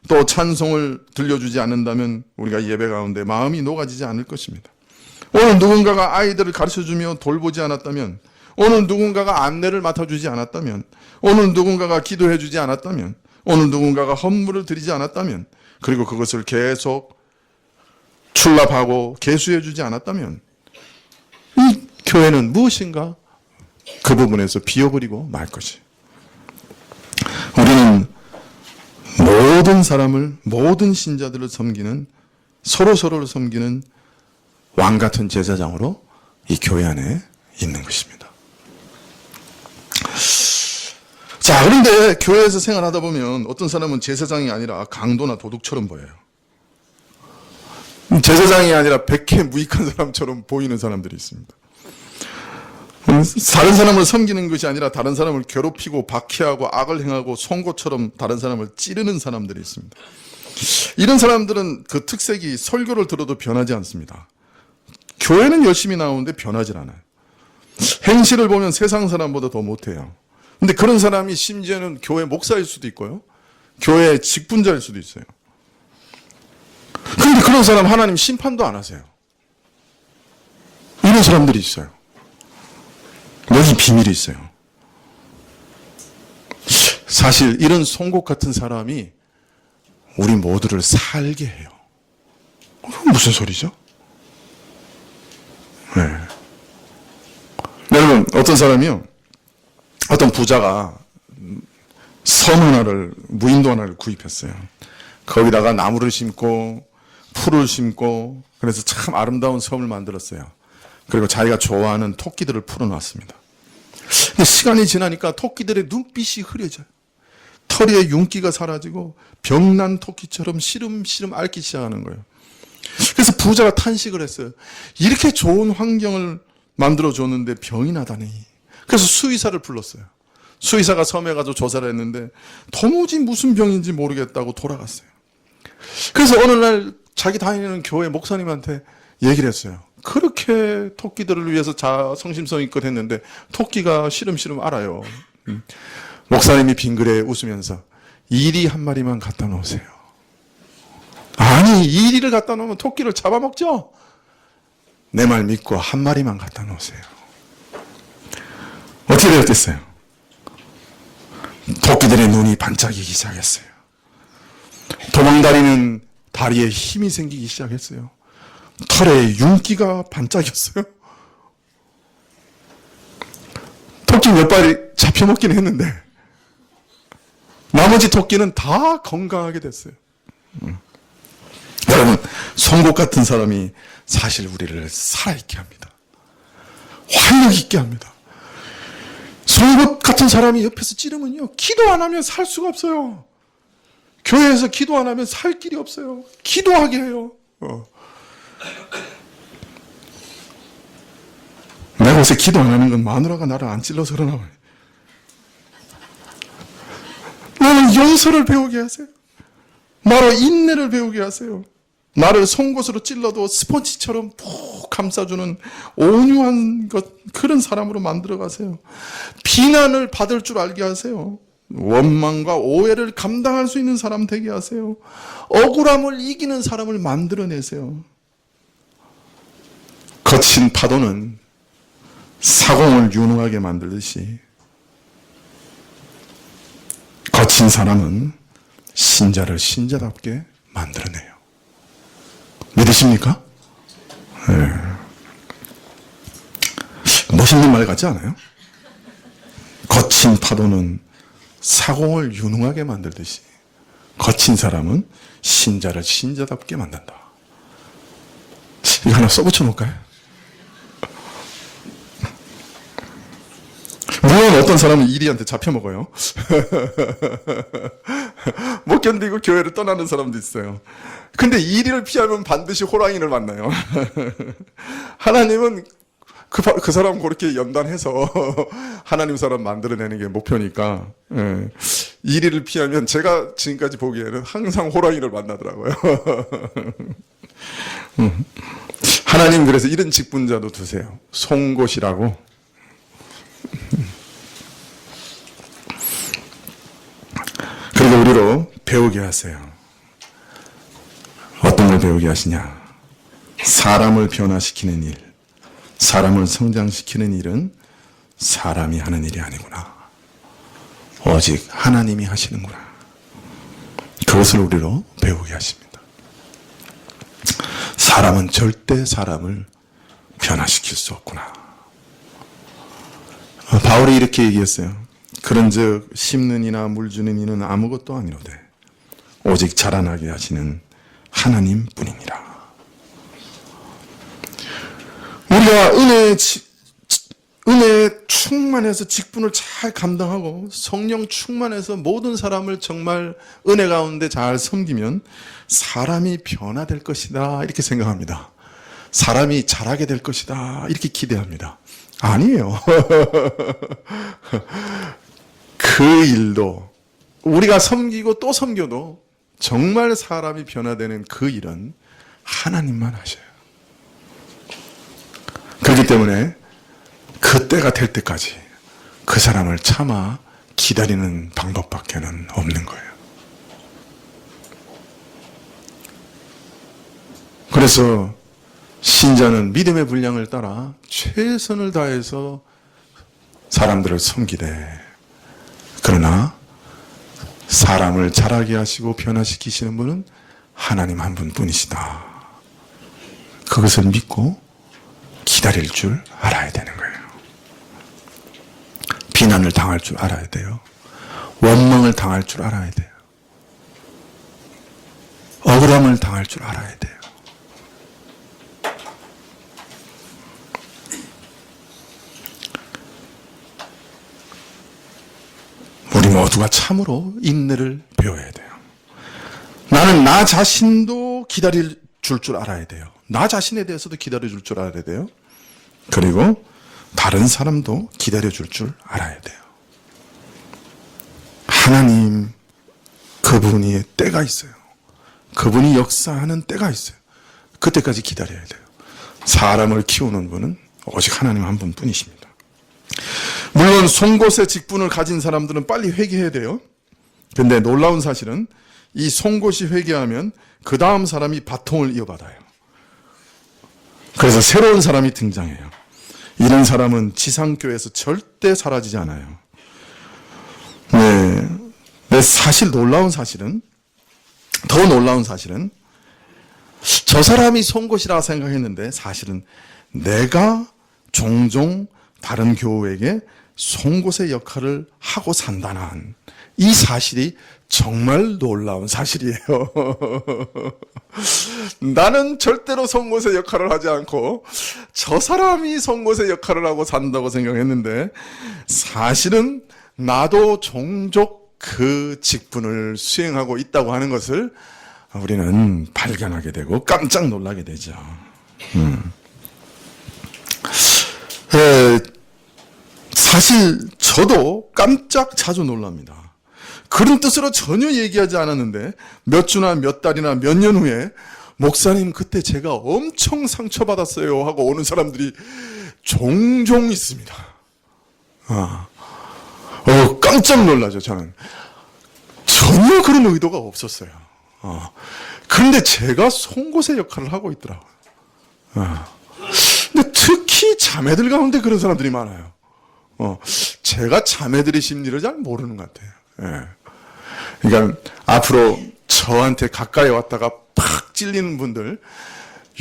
또 찬송을 들려주지 않는다면 우리가 예배 가운데 마음이 녹아지지 않을 것입니다. 오늘 누군가가 아이들을 가르쳐주며 돌보지 않았다면, 오늘 누군가가 안내를 맡아주지 않았다면, 오늘 누군가가 기도해주지 않았다면, 오늘 누군가가 헌물을 드리지 않았다면, 그리고 그것을 계속 출납하고 계수해주지 않았다면 이 교회는 무엇인가 그 부분에서 비워버리고 말 것이. 우리는 모든 사람을, 모든 신자들을 섬기는, 서로를 섬기는 왕 같은 제사장으로 이 교회 안에 있는 것입니다. 자, 그런데 교회에서 생활하다 보면 어떤 사람은 제사장이 아니라 강도나 도둑처럼 보여요. 제사장이 아니라 백해 무익한 사람처럼 보이는 사람들이 있습니다. 다른 사람을 섬기는 것이 아니라 다른 사람을 괴롭히고 박해하고 악을 행하고 송곳처럼 다른 사람을 찌르는 사람들이 있습니다. 이런 사람들은 그 특색이 설교를 들어도 변하지 않습니다. 교회는 열심히 나오는데 변하지 않아요. 행실을 보면 세상 사람보다 더 못해요. 근데 그런 사람이 심지어는 교회 목사일 수도 있고요. 교회 직분자일 수도 있어요. 그런데 그런 사람 하나님 심판도 안 하세요. 이런 사람들이 있어요. 여기 비밀이 있어요. 사실 이런 송곳 같은 사람이 우리 모두를 살게 해요. 무슨 소리죠? 네. 여러분, 어떤 사람이요, 어떤 부자가 섬 하나를, 무인도 하나를 구입했어요. 거기다가 나무를 심고 풀을 심고 그래서 참 아름다운 섬을 만들었어요. 그리고 자기가 좋아하는 토끼들을 풀어놨습니다. 근데 시간이 지나니까 토끼들의 눈빛이 흐려져요. 털에 윤기가 사라지고 병난 토끼처럼 시름시름 앓기 시작하는 거예요. 그래서 부자가 탄식을 했어요. 이렇게 좋은 환경을 만들어줬는데 병이 나다니. 그래서 수의사를 불렀어요. 수의사가 섬에 가서 조사를 했는데 도무지 무슨 병인지 모르겠다고 돌아갔어요. 그래서 어느 날 자기 다니는 교회 목사님한테 얘기를 했어요. 그렇게 토끼들을 위해서 성심성의껏 했는데 토끼가 시름시름 앓아요. 목사님이 빙그레 웃으면서 이리 한 마리만 갖다 놓으세요. 아니, 이리를 갖다 놓으면 토끼를 잡아먹죠? 내 말 믿고 한 마리만 갖다 놓으세요. 어떻게 되었겠어요? 토끼들의 눈이 반짝이기 시작했어요. 도망다니는 다리에 힘이 생기기 시작했어요. 털에 윤기가 반짝였어요. 토끼 몇 마리 잡혀먹긴 했는데 나머지 토끼는 다 건강하게 됐어요. 여러분, 송곳 같은 사람이 사실 우리를 살아있게 합니다. 활력 있게 합니다. 송곳 같은 사람이 옆에서 찌르면요, 기도 안 하면 살 수가 없어요. 교회에서 기도 안 하면 살 길이 없어요. 기도하게 해요. 내가 요새 기도 안 하는 건 마누라가 나를 안 찔러서 그러나 봐요. 나는 용서를 배우게 하세요. 나로 인내를 배우게 하세요. 나를 송곳으로 찔러도 스펀지처럼 푹 감싸주는 온유한 그런 사람으로 만들어 가세요. 비난을 받을 줄 알게 하세요. 원망과 오해를 감당할 수 있는 사람 되게 하세요. 억울함을 이기는 사람을 만들어내세요. 거친 파도는 사공을 유능하게 만들듯이 거친 사람은 신자를 신자답게 만들어내요. 믿으십니까? 네. 멋있는 말 같지 않아요? 거친 파도는 사공을 유능하게 만들듯이 거친 사람은 신자를 신자답게 만든다. 이거 하나 써붙여 놓을까요? 물론 어떤 사람은 이리한테 잡혀먹어요. 못 견디고 교회를 떠나는 사람도 있어요. 근데 이리를 피하면 반드시 호랑이를 만나요. 하나님은 그 사람 그렇게 연단해서 하나님 사람 만들어내는 게 목표니까, 이리를 피하면 제가 지금까지 보기에는 항상 호랑이를 만나더라고요. 하나님 그래서 이런 직분자도 두세요. 송곳이라고. 그리고 우리로 배우게 하세요. 어떤 걸 배우게 하시냐? 사람을 변화시키는 일, 사람을 성장시키는 일은 사람이 하는 일이 아니구나. 오직 하나님이 하시는구나. 그것을 우리로 배우게 하십니다. 사람은 절대 사람을 변화시킬 수 없구나. 바울이 이렇게 얘기했어요. 그런즉 심는 이나 물 주는 이는 아무것도 아니로되 오직 자라나게 하시는 하나님 뿐이니라. 우리가 은혜에 충만해서 직분을 잘 감당하고 성령 충만해서 모든 사람을 정말 은혜 가운데 잘 섬기면 사람이 변화될 것이다 이렇게 생각합니다. 사람이 잘하게 될 것이다 이렇게 기대합니다. 아니에요. 그 일도 우리가 섬기고 또 섬겨도 정말 사람이 변화되는 그 일은 하나님만 하셔요. 그렇기 때문에 그 때가 될 때까지 그 사람을 참아 기다리는 방법밖에는 없는 거예요. 그래서 신자는 믿음의 분량을 따라 최선을 다해서 사람들을 섬기되, 그러나 사람을 자라게 하시고 변화시키시는 분은 하나님 한 분뿐이시다. 그것을 믿고 기다릴 줄 알아야 되는 거예요. 비난을 당할 줄 알아야 돼요. 원망을 당할 줄 알아야 돼요. 억울함을 당할 줄 알아야 돼요. 우리 모두가 참으로 인내를 배워야 돼요. 나는 나 자신도 기다릴 줄 알아야 돼요. 나 자신에 대해서도 기다려줄 줄 알아야 돼요. 그리고 다른 사람도 기다려줄 줄 알아야 돼요. 하나님, 그분이 때가 있어요. 그분이 역사하는 때가 있어요. 그때까지 기다려야 돼요. 사람을 키우는 분은 오직 하나님 한 분뿐이십니다. 물론 송곳의 직분을 가진 사람들은 빨리 회개해야 돼요. 근데 놀라운 사실은 이 송곳이 회개하면 그 다음 사람이 바통을 이어받아요. 그래서 새로운 사람이 등장해요. 이런 사람은 지상교회에서 절대 사라지지 않아요. 네, 사실 놀라운 사실은, 더 놀라운 사실은 저 사람이 송곳이라 생각했는데 사실은 내가 종종 다른 교우에게 송곳의 역할을 하고 산다는 이 사실이 정말 놀라운 사실이에요. 나는 절대로 송곳의 역할을 하지 않고 저 사람이 송곳의 역할을 하고 산다고 생각했는데 사실은 나도 종종 그 직분을 수행하고 있다고 하는 것을 우리는 발견하게 되고 깜짝 놀라게 되죠. 사실 저도 깜짝 자주 놀랍니다. 그런 뜻으로 전혀 얘기하지 않았는데 몇 주나 몇 달이나 몇 년 후에 목사님 그때 제가 엄청 상처받았어요 하고 오는 사람들이 종종 있습니다. 깜짝 놀라죠. 저는 전혀 그런 의도가 없었어요. 그런데 제가 송곳의 역할을 하고 있더라고요. 근데 특히 자매들 가운데 그런 사람들이 많아요. 제가 자매들의 심리를 잘 모르는 것 같아요. 예. 그러니까 앞으로 저한테 가까이 왔다가 팍 찔리는 분들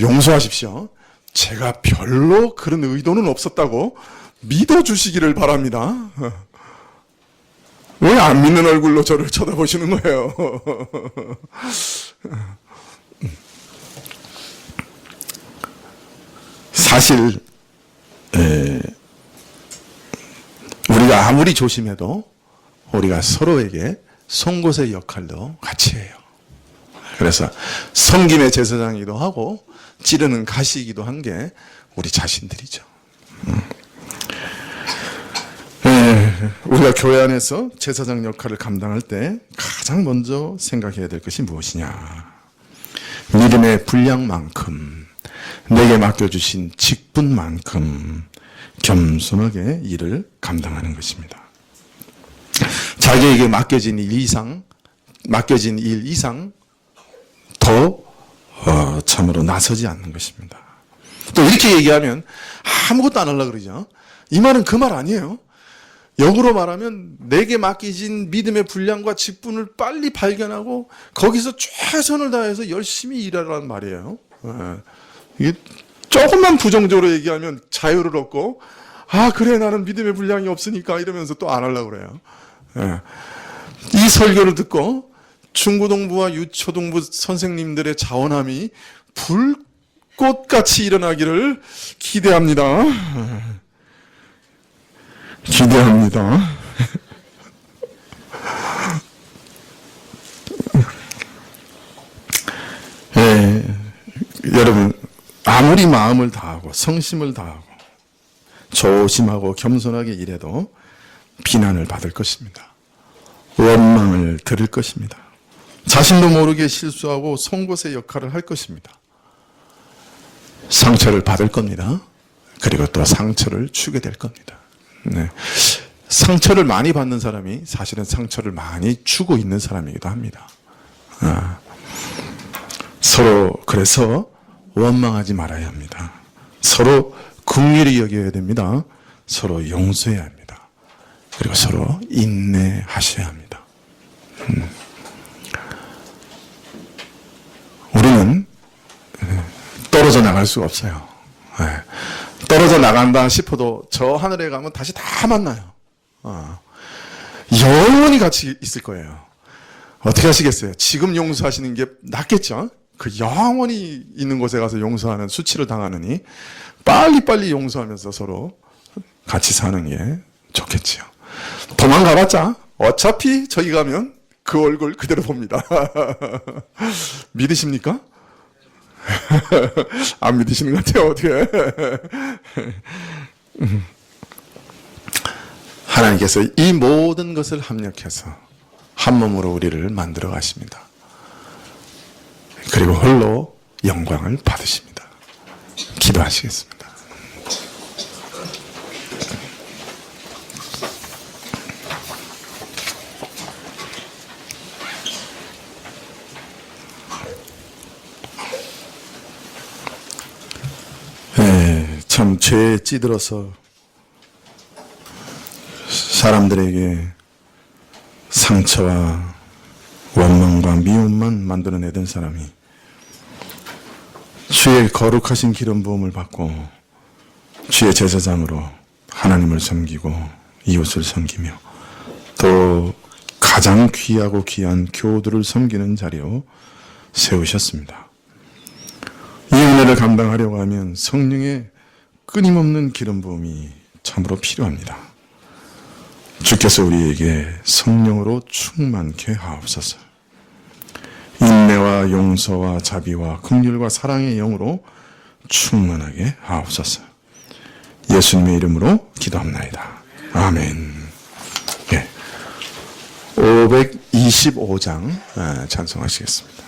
용서하십시오. 제가 별로 그런 의도는 없었다고 믿어주시기를 바랍니다. 왜 안 믿는 얼굴로 저를 쳐다보시는 거예요? 사실 우리가 아무리 조심해도 우리가 서로에게 송곳의 역할도 같이 해요. 그래서 섬김의 제사장이기도 하고 찌르는 가시이기도 한 게 우리 자신들이죠. 우리가 교회 안에서 제사장 역할을 감당할 때 가장 먼저 생각해야 될 것이 무엇이냐. 믿음의 분량만큼 내게 맡겨주신 직분만큼 겸손하게 일을 감당하는 것입니다. 자기에게 맡겨진 일 이상 더 참으로 나서지 않는 것입니다. 또 이렇게 얘기하면 아무것도 안 하려고 그러죠. 이 말은 그 말 아니에요. 역으로 말하면 내게 맡기진 믿음의 분량과 직분을 빨리 발견하고 거기서 최선을 다해서 열심히 일하라는 말이에요. 이게 조금만 부정적으로 얘기하면 자유를 얻고 그래 나는 믿음의 분량이 없으니까 이러면서 또 안 하려고 그래요. 이 설교를 듣고 중고등부와 유초등부 선생님들의 자원함이 불꽃같이 일어나기를 기대합니다. 기대합니다. 여러분 아무리 마음을 다하고 성심을 다하고 조심하고 겸손하게 일해도 비난을 받을 것입니다. 원망을 들을 것입니다. 자신도 모르게 실수하고 송곳의 역할을 할 것입니다. 상처를 받을 겁니다. 그리고 또 상처를 주게 될 겁니다. 상처를 많이 받는 사람이 사실은 상처를 많이 주고 있는 사람이기도 합니다. 서로 그래서 원망하지 말아야 합니다. 서로 긍휼히 여겨야 됩니다. 서로 용서해야 합니다. 그리고 서로 인내하셔야 합니다. 우리는 떨어져 나갈 수가 없어요. 떨어져 나간다 싶어도 저 하늘에 가면 다시 다 만나요. 영원히 같이 있을 거예요. 어떻게 하시겠어요? 지금 용서하시는 게 낫겠죠? 그 영원히 있는 곳에 가서 용서하는 수치를 당하느니 빨리빨리 용서하면서 서로 같이 사는 게 좋겠지요. 도망가봤자 어차피 저기 가면 그 얼굴 그대로 봅니다. 믿으십니까? 안 믿으시는 것 같아요. 어떻게? 하나님께서 이 모든 것을 합력해서 한 몸으로 우리를 만들어 가십니다. 그리고 홀로 영광을 받으십니다. 기도하시겠습니다. 참 죄에 찌들어서 사람들에게 상처와 원망과 미움만 만들어내던 사람이 주의 거룩하신 기름 부음을 받고 주의 제사장으로 하나님을 섬기고 이웃을 섬기며 또 가장 귀하고 귀한 교우들을 섬기는 자리로 세우셨습니다. 이 은혜를 감당하려고 하면 성령의 끊임없는 기름 부음이 참으로 필요합니다. 주께서 우리에게 성령으로 충만케 하옵소서. 인내와 용서와 자비와 긍휼과 사랑의 영으로 충만하게 하옵소서. 예수님의 이름으로 기도합나이다. 아멘. 525장 찬송하시겠습니다.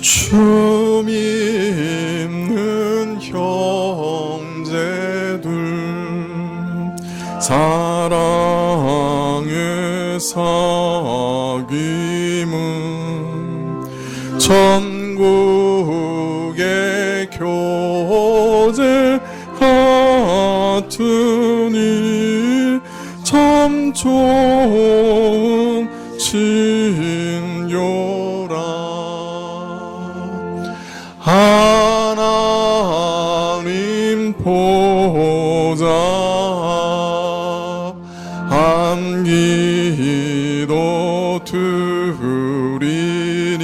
주 믿는 형제들 사랑의 사귐은 천국의 교제 같으니 참 좋은 친교라. 하나님 보좌 한 기도 드리니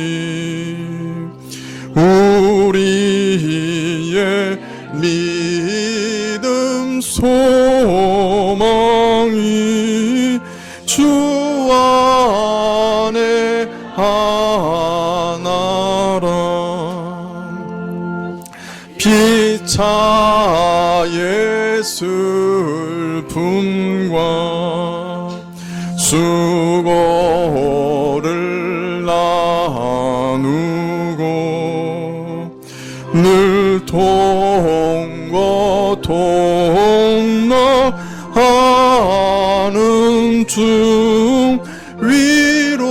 우리의 믿음 소망이 주 안에 하나라. 피차의 슬픔과 수고를 나누고 늘 동거동나하는 중 위로를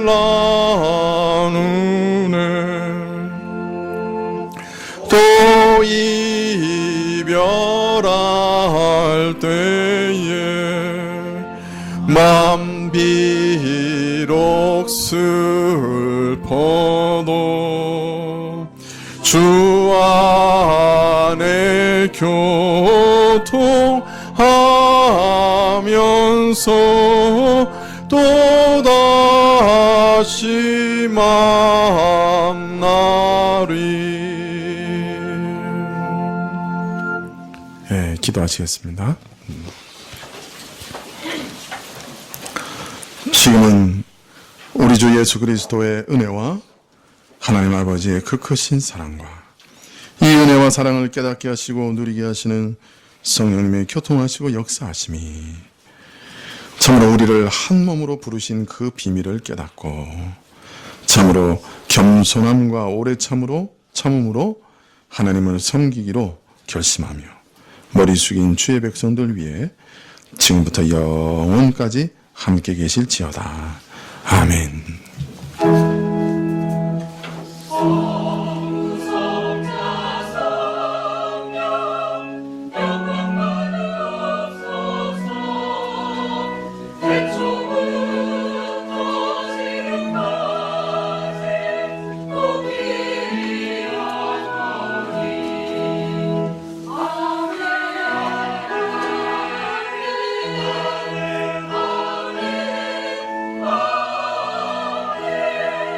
나누네. 또 이별할 때에 맘 비록 슬퍼도 주 안에 교통하면서 또다시 만나리. 네, 기도하시겠습니다. 지금은 우리 주 예수 그리스도의 은혜와 하나님 아버지의 그 크신 사랑과 이 은혜와 사랑을 깨닫게 하시고 누리게 하시는 성령님의 교통하시고 역사하심이 참으로 우리를 한 몸으로 부르신 그 비밀을 깨닫고 참으로 겸손함과 오래 참음으로 하나님을 섬기기로 결심하며 머리 숙인 주의 백성들 위해 지금부터 영원까지 함께 계실지어다. 아멘.